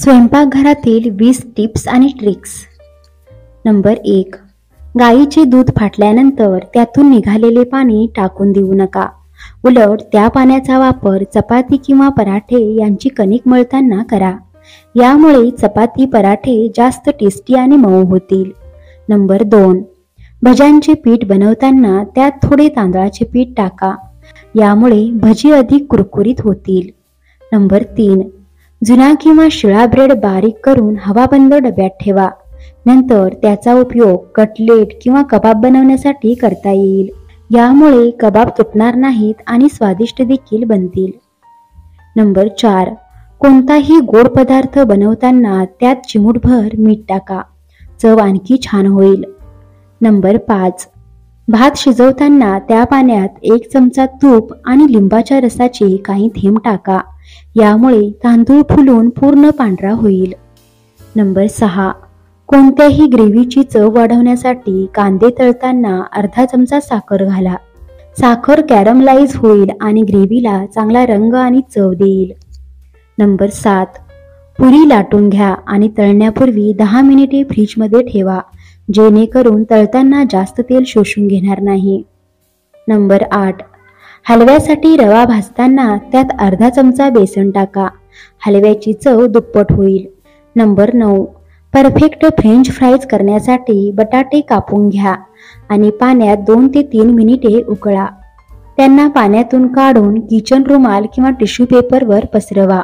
स्वयंपाकघरातील 20 टिप्स आणि tricks. Number 1. गाईचे दूध फाटल्यानंतर त्यातून निघालेले पाणी टाकून देऊ नका. उलट त्या पाण्याचा वापर चपाती किंवा पराठे यांची कणिक मळताना करा. यामुळे चपाती पराठे जास्त टेस्टी आणि मऊ होतील. नंबर 2. भज्यांचे पीठ बनवताना त्यात थोडे तांदळाचे पीठ टाका. यामुळे भजी अधिक कुरकुरीत होतील. नंबर 3. जुना किंवा शिळा ब्रेड बारीक करून हवाबंद डब्यात ठेवा. नंतर त्याचा उपयोग कटलेट किंवा कबाब बनवण्यासाठी करता येईल. यामुळे कबाब तुटणार नाहीत आणि स्वादिष्ट देखील बनतील. नंबर 4. कोणताही गोड पदार्थ बनवताना त्यात चिमूटभर मीठ टाका. चव आणखी छान होईल. नंबर 5. भात शिजवताना त्या पाण्यात 1 चमचा तूप आणि लिंबाच्या रसाचे काही थेंब टाका. यामुळे तांदूळ फुलून पूर्ण पांढरा होईल. नंबर 6. कोणत्याही ग्रेव्हीची चव वाढवण्यासाठी कांदे तळताना अर्धा चमचा साखर घाला. साखर कॅरमलाइज होईल आणि ग्रेव्हीला चांगला रंग आणि चव देईल. नंबर 7. पुरी लाटून घ्या आणि तळण्यापूर्वी 10 मिनिटे फ्रीजमध्ये ठेवा, जेणेकरून तळताना जास्त तेल शोषून घेणार नाही. नंबर 8. हलव्यासाठी रवा भाजताना त्यात अर्धा चमचा बेसन टाका. हलव्याची चव दुप्पट होईल. नंबर 9. परफेक्ट फ्रेंच फ्राईज करण्यासाठी बटाटे कापून घ्या आणि पाण्यात 2 ते 3 मिनिटे उकळा. त्यांना पाण्यातून काढून किचन रुमाल किंवा टिश्यू पेपरवर पसरवा,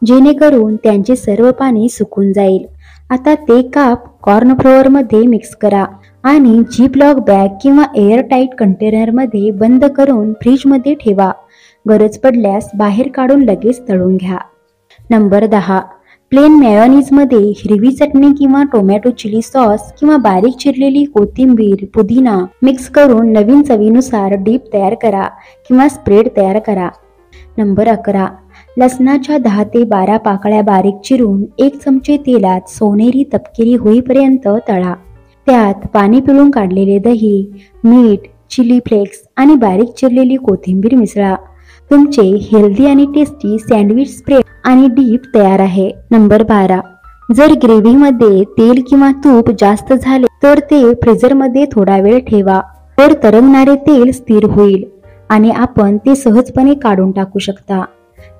जेणेकरून त्यांचे सर्व पाणी सुकून जाईल. आता ते काप कॉर्नफ्लोअरमध्ये मिक्स करा आणि झिपलॉक बॅग किंवा एअरटाईट कंटेनरमध्ये बंद करून फ्रीजमध्ये ठेवा. गरज पडल्यास बाहेर काढून लगेच तळून घ्या. नंबर 10. प्लेन मेयोनीजमध्ये हिरवी चटणी किंवा टोमॅटो चिली सॉस किंवा बारीक चिरलेली कोथिंबीर, पुदिना मिक्स करून नवीन चवीनुसार डीप तयार करा किंवा स्प्रेड तयार करा. नंबर 11. लसणाच्या 10 ते 12 पाकळ्या बारीक चिरून 1 चमचे तेलात सोनेरी तपकिरी होईपर्यंत तळा. त्यात पाणी पिळून काढलेले दही, मीठ, चिली फ्लेक्स आणि बारीक चिरलेली कोथिंबीर मिसळा. तुमचे हेल्दी आणि टेस्टी सँडविच स्प्रेड आणि डीप तयार आहे. नंबर 12. जर ग्रेव्हीमध्ये तेल किंवा तूप जास्त झाले तर ते फ्रीजरमध्ये थोडा वेळ ठेवा. तर तरंगणारे तेल स्थिर होईल आणि आपण ते सहजपणे काढून टाकू शकता.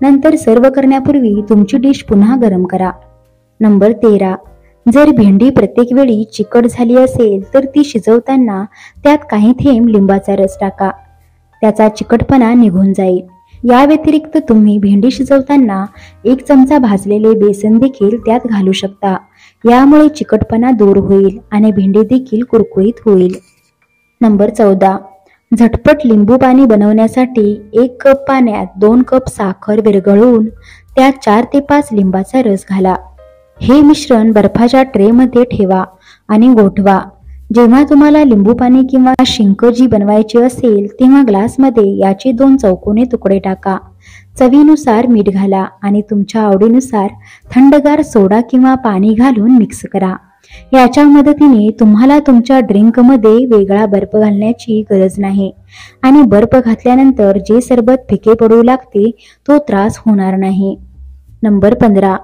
नंतर सर्व करण्यापूर्वी तुमची डिश पुन्हा गरम करा. नंबर 13. जर भेंडी प्रत्येक वेळी चिकट झाली असेल तर ती शिजवताना त्यात काही थेंब लिंबाचा रस टाका. त्याचा चिकटपणा निघून जाईल. या व्यतिरिक्त तुम्ही भेंडी शिजवताना 1 चमचा भाजलेले बेसन देखील त्यात घालू शकता. यामुळे चिकटपणा दूर होईल आणि भेंडी देखील कुरकुरीत होईल. नंबर 14. झटपट लिंबू पाणी बनवण्यासाठी 1 कप पाण्यात 2 कप साखर विरघळवून त्यात 4 ते 5 लिंबाचा रस घाला. हे मिश्रण बर्फाच्या ट्रेमध्ये ठेवा आणि गोठवा. जेव्हा तुम्हाला लिंबू पाणी किंवा शिंकजी बनवायचे असेल तेव्हा ग्लासमध्ये याचे 2 चौकोनी तुकडे टाका. चवीनुसार मीठ घाला आणि तुमच्या आवडीनुसार थंडगार सोडा किंवा पाणी घालून मिक्स करा. याच्या मदतीने तुम्हाला तुमच्या ड्रिंकमध्ये वेगळा बर्फ घालण्याची गरज नाही आणि बर्फ घातल्यानंतर जे सरबत फिके पडू लागते तो त्रास होणार नाही. नंबर 15.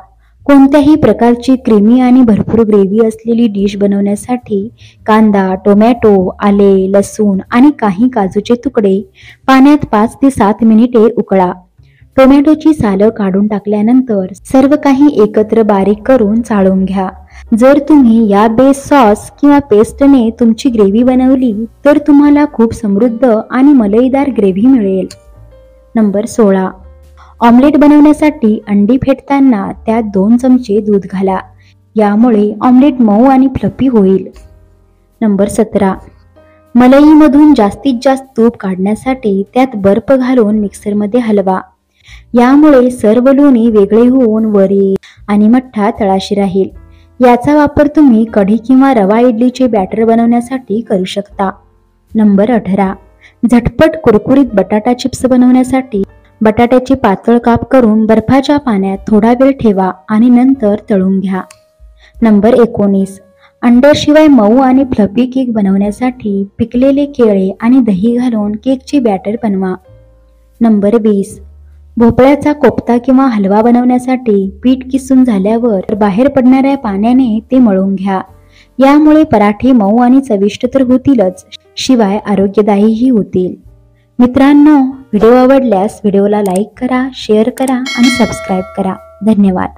कोणत्याही प्रकारची क्रीमी आणि भरपूर ग्रेव्ही असलेली डिश बनवण्यासाठी कांदा, टोमॅटो, आले, लसूण आणि काही काजूचे तुकडे पाण्यात 5 ते 7 मिनिटे उकळा. टोमॅटोची सालं काढून टाकल्यानंतर सर्व काही एकत्र बारीक करून चाळून घ्या. जर तुम्ही या बेस सॉस किंवा पेस्टने तुमची ग्रेव्ही बनवली तर तुम्हाला खूप समृद्ध आणि मलईदार ग्रेव्ही मिळेल. नंबर 16. ऑमलेट बनवण्यासाठी अंडी फेटताना त्यात 2 चमचे दूध घाला. यामुळे ऑमलेट मऊ आणि फ्लफी होईल. नंबर 17. मलईमधून जास्तीत जास्त तूप काढण्यासाठी त्यात बर्फ घालून मिक्सरमध्ये हलवा. यामुळे सर्व लोणी वेगळे होऊन वर येईल आणि मठ्ठा तळाशी राहील. याचा वापर तुम्ही कढी किंवा रवा इडलीचे बॅटर बनवण्यासाठी करू शकता. नंबर 18. झटपट कुरकुरीत बटाटा चिप्स बनवण्यासाठी बटाट्याचे पातळ काप करून बर्फाच्या पाण्यात थोडा वेळ ठेवा आणि नंतर तळून घ्या. नंबर 19. अंड्याशिवाय मऊ आणि फ्लफी केक बनवण्यासाठी पिकलेले केळे आणि दही घालून केकचे बॅटर बनवा. नंबर 20. भोपळ्याचा कोफ्ता किंवा हलवा बनवण्यासाठी पीठ किसून झाल्यावर बाहेर पडणाऱ्या पाण्याने ते मळून घ्या. यामुळे पराठे मऊ आणि चविष्ट तर होतीलच, शिवाय आरोग्यदायीही होतील. मित्रांनो, व्हिडिओ आवडल्यास व्हिडिओला लाईक करा, शेअर करा आणि सबस्क्राईब करा. धन्यवाद.